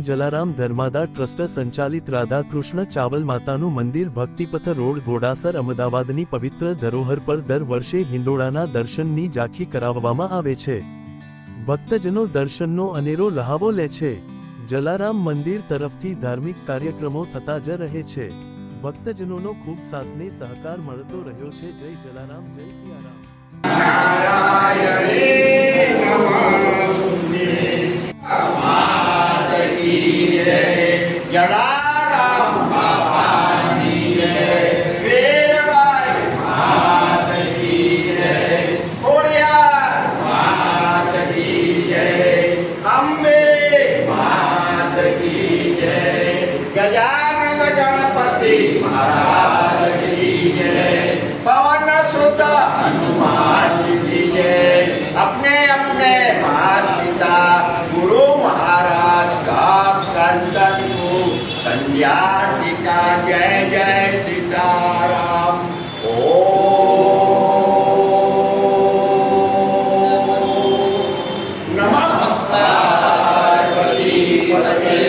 Jalaram ધર્માદા trust સંચાલિત રાધાકૃષ્ણ ચાવલ માતાનું મંદિર ભક્તિપથ રોડ ઘોડાસર અમદાવાદની પવિત્ર ધરોહર પર દર વર્ષે હિંડોળાના દર્શનની ઝાંખી કરાવવામાં આવે છે। ભક્તજનો દર્શનનો અનેરો લહાવો લે છે। જલારામ મંદિર તરફથી ધાર્મિક કાર્યક્રમો થતા જ રહે છે। ભક્તજનોનો ખૂબ સાથને સહકાર મળતો રહ્યો છે। જય જલારામ, જય સિયારામ। જલારામ બાપાની જય, વીરબાઈ માત કી જય, ખોડિયાર માત કી જય, અંબે માત કી જય, ગજાનન ગણપતિ મહારાજ કી જય, પવન સુત હનુમાન કી जय। अपने अपने माता पिता गुरु महाराज का संतन को संध्या टीका जय जय सीताराम। ओम नमः पार्वती पतये।